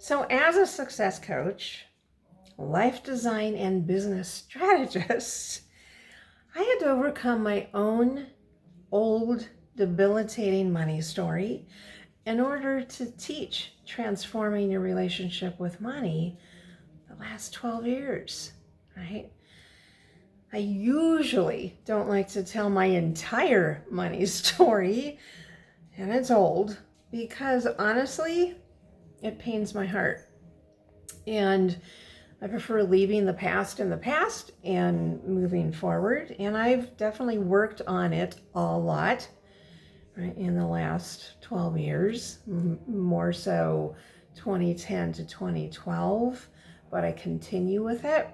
So, as a success coach, life design, and business strategist, I had to overcome my own old, debilitating money story in order to teach transforming your relationship with money the last 12 years, right? I usually don't like to tell my entire money story, and it's old, because honestly, it pains my heart. And I prefer leaving the past in the past and moving forward. And I've definitely worked on it a lot, right, in the last 12 years, more so 2010 to 2012, but I continue with it.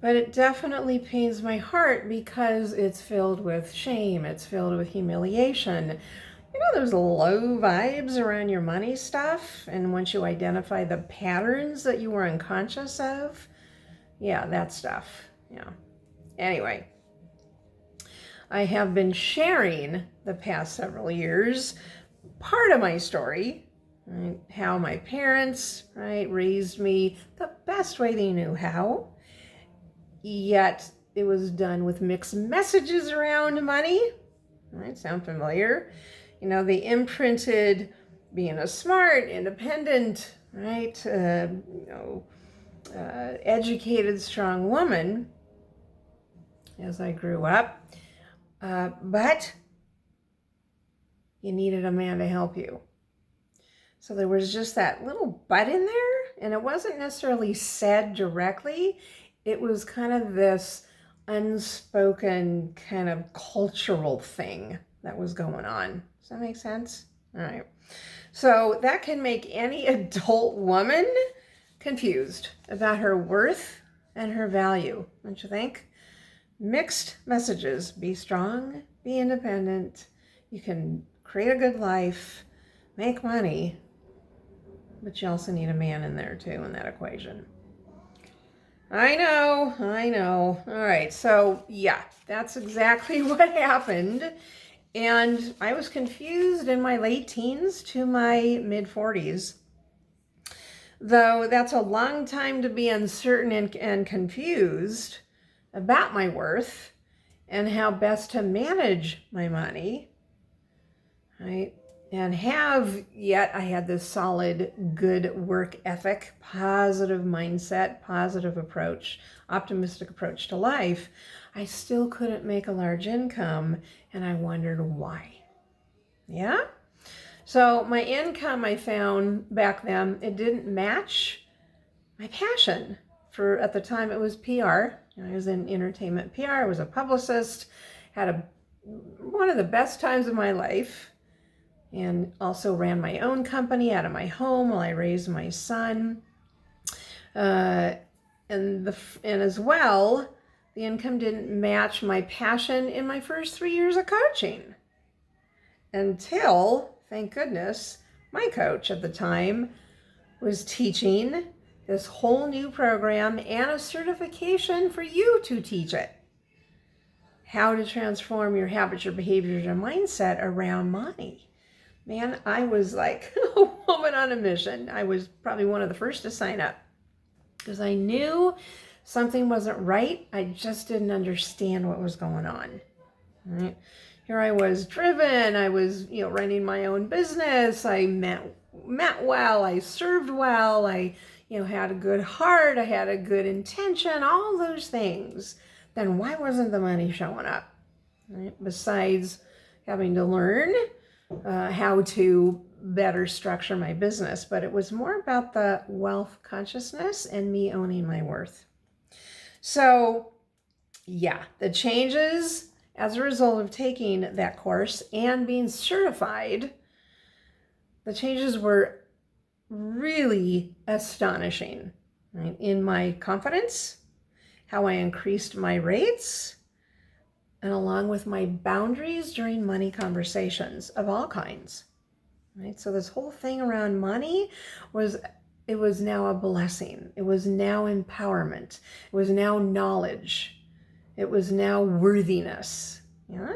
But it definitely pains my heart because it's filled with shame, it's filled with humiliation. You know those low vibes around your money stuff? And once you identify the patterns that you were unconscious of, yeah, that stuff. Yeah. Anyway, I have been sharing the past several years part of my story, right? How my parents, right, raised me the best way they knew how, yet it was done with mixed messages around money. Right? Sound familiar? You know, they imprinted being a smart, independent, right, educated, strong woman as I grew up. But you needed a man to help you. So there was just that little but in there, and it wasn't necessarily said directly. It was kind of this unspoken kind of cultural thing that was going on. Does that make sense? All right. So that can make any adult woman confused about her worth and her value, don't you think? Mixed messages. Be strong, be independent. You can create a good life, make money, but you also need a man in there too in that equation. I know. All right, so yeah, that's exactly what happened. And I was confused in my late teens to my mid 40s. Though that's a long time to be uncertain and confused about my worth and how best to manage my money, right? And yet I had this solid, good work ethic, positive mindset, positive approach, optimistic approach to life. I still couldn't make a large income, and I wondered why. Yeah? So my income, I found back then, it didn't match my passion for, at the time, it was PR. I was in entertainment PR. I was a publicist, had one of the best times of my life, and also ran my own company out of my home while I raised my son. And as well, the income didn't match my passion in my first 3 years of coaching. Until, thank goodness, my coach at the time was teaching this whole new program and a certification for you to teach it. How to transform your habits, your behaviors, your mindset around money. Man, I was like a woman on a mission. I was probably one of the first to sign up because I knew something wasn't right. I just didn't understand what was going on. Right? Here I was driven. I was, running my own business. I met well. I served well. I, had a good heart. I had a good intention. All those things. Then why wasn't the money showing up? Right? Besides having to learn how to better structure my business, but it was more about the wealth consciousness and me owning my worth. So yeah, the changes as a result of taking that course and being certified, the changes were really astonishing, right? In my confidence, how I increased my rates, and along with my boundaries during money conversations of all kinds, right? So this whole thing around money was now a blessing. It was now empowerment. It was now knowledge. It was now worthiness. Yeah.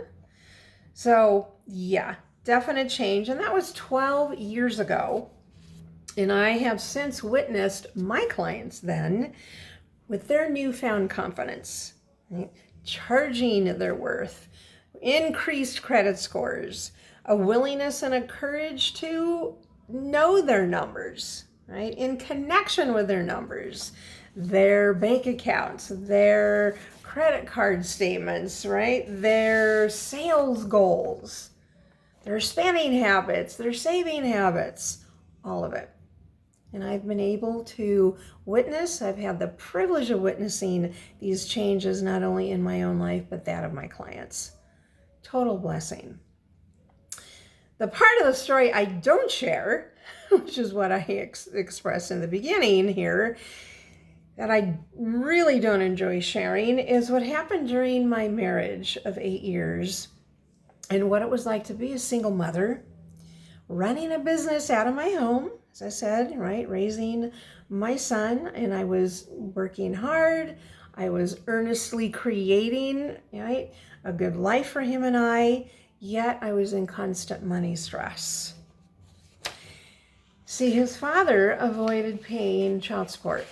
So yeah, definite change. And that was 12 years ago. And I have since witnessed my clients then, with their newfound confidence, right, charging their worth, increased credit scores, a willingness and a courage to know their numbers, right, in connection with their numbers, their bank accounts, their credit card statements, right, their sales goals, their spending habits, their saving habits, all of it. And I've been able to witness, I've had the privilege of witnessing these changes not only in my own life, but that of my clients. Total blessing. The part of the story I don't share, which is what I expressed in the beginning here, that I really don't enjoy sharing, is what happened during my marriage of 8 years and what it was like to be a single mother, running a business out of my home, as I said, right, raising my son, and I was working hard. I was earnestly creating, right, a good life for him and I, yet I was in constant money stress. See, his father avoided paying child support.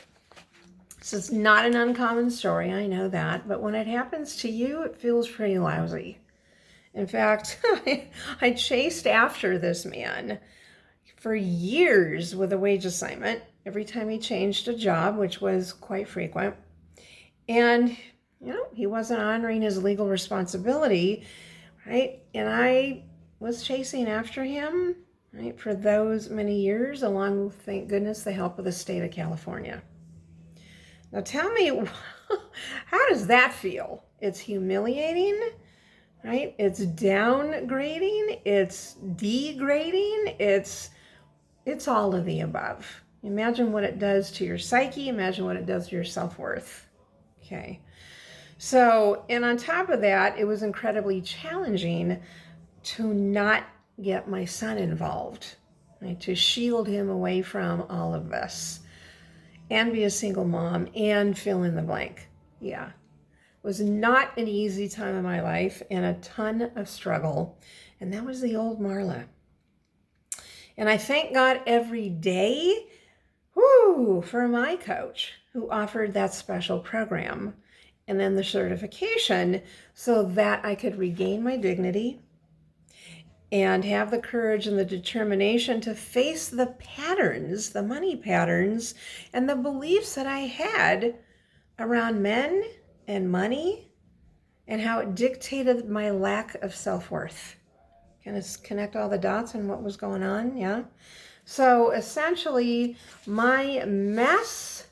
So it's not an uncommon story, I know that, but when it happens to you, it feels pretty lousy. In fact, I chased after this man for years with a wage assignment every time he changed a job, which was quite frequent. And, he wasn't honoring his legal responsibility, right? And I was chasing after him, right, for those many years, along with, thank goodness, the help of the state of California. Now tell me, how does that feel? It's humiliating, right? It's downgrading, it's degrading, it's all of the above. Imagine what it does to your psyche, imagine what it does to your self-worth. Okay. So, and on top of that, it was incredibly challenging to not get my son involved, right? To shield him away from all of this and be a single mom and fill in the blank. Yeah. Was not an easy time of my life and a ton of struggle. And that was the old Marla. And I thank God every day, for my coach who offered that special program and then the certification so that I could regain my dignity and have the courage and the determination to face the patterns, the money patterns, and the beliefs that I had around men and money and how it dictated my lack of self-worth. Can I connect all the dots and what was going on? Yeah. So essentially, my mess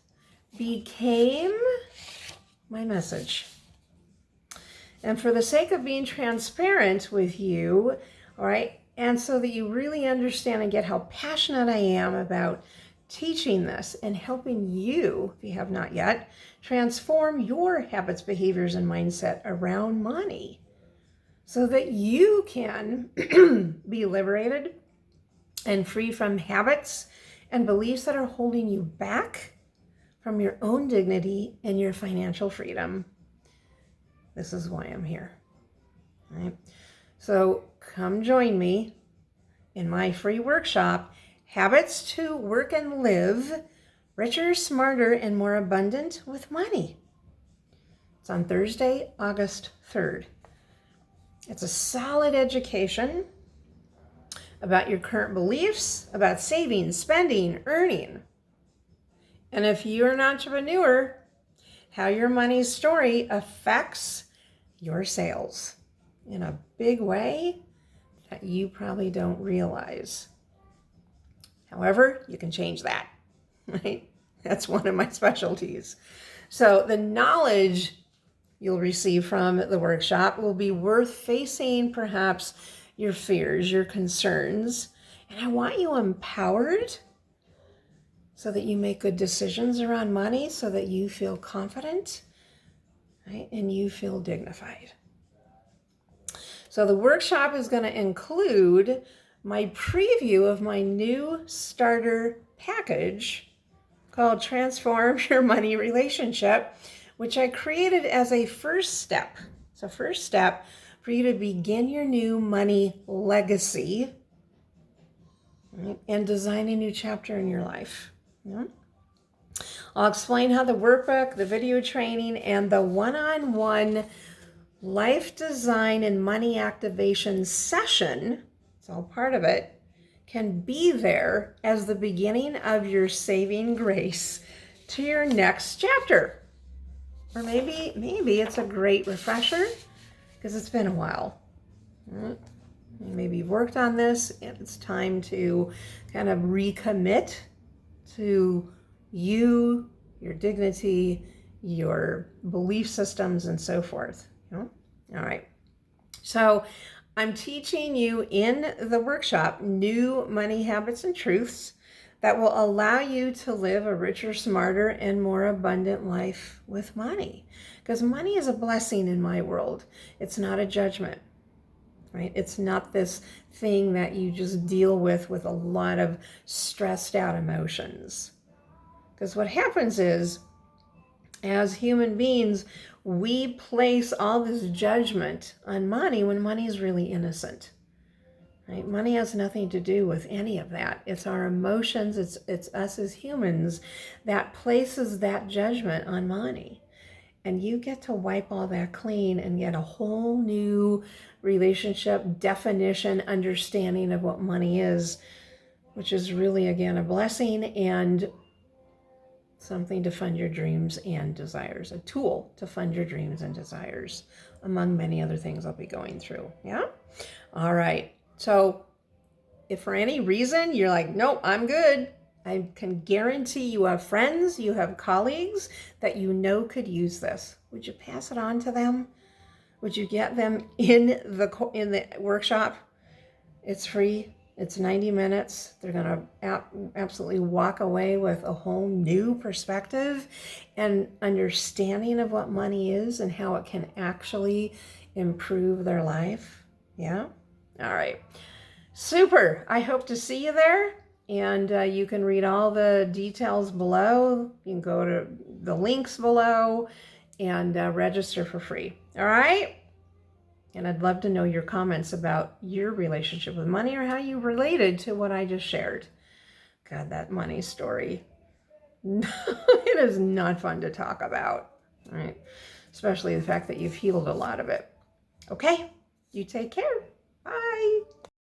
became my message. And for the sake of being transparent with you, all right, and so that you really understand and get how passionate I am about teaching this and helping you, if you have not yet, transform your habits, behaviors, and mindset around money so that you can be liberated and free from habits and beliefs that are holding you back from your own dignity and your financial freedom. This is why I'm here. All right? So come join me in my free workshop, Habits to Work and Live Richer, Smarter, and More Abundant with Money. It's on Thursday, August 3rd. It's a solid education about your current beliefs, about saving, spending, earning. And if you're an entrepreneur, how your money story affects your sales in a big way that you probably don't realize. However, you can change that, right? That's one of my specialties. So the knowledge you'll receive from the workshop will be worth facing perhaps your fears, your concerns. And I want you empowered so that you make good decisions around money, so that you feel confident, right? And you feel dignified. So the workshop is going to include my preview of my new starter package called Transform Your Money Relationship, which I created as a first step. So first step for you to begin your new money legacy right? And design a new chapter in your life. Yeah? I'll explain how the workbook, the video training, and the one-on-one life design and money activation session, it's all part of it, can be there as the beginning of your saving grace to your next chapter. Or maybe it's a great refresher because it's been a while. Maybe you've worked on this and it's time to kind of recommit to you, your dignity, your belief systems, and so forth. All right. So I'm teaching you in the workshop new money habits and truths that will allow you to live a richer, smarter, and more abundant life with money. Because money is a blessing in my world. It's not a judgment, right? It's not this thing that you just deal with a lot of stressed out emotions. Because what happens is, as human beings, we place all this judgment on money when money is really innocent. Right? Money has nothing to do with any of that. It's our emotions, it's us as humans that places that judgment on money. And you get to wipe all that clean and get a whole new relationship, definition, understanding of what money is, which is really, again, a blessing and something to fund your dreams and desires, a tool to fund your dreams and desires, among many other things I'll be going through. Yeah? All right. So if for any reason you're like, nope, I'm good, I can guarantee you have friends, you have colleagues that you know could use this. Would you pass it on to them? Would you get them in the workshop? It's free. It's 90 minutes. They're going to absolutely walk away with a whole new perspective and understanding of what money is and how it can actually improve their life. Yeah? All right. Super. I hope to see you there. And you can read all the details below. You can go to the links below and register for free. All right? And I'd love to know your comments about your relationship with money or how you related to what I just shared. God, that money story. It is not fun to talk about, right? Especially the fact that you've healed a lot of it. Okay, you take care. Bye.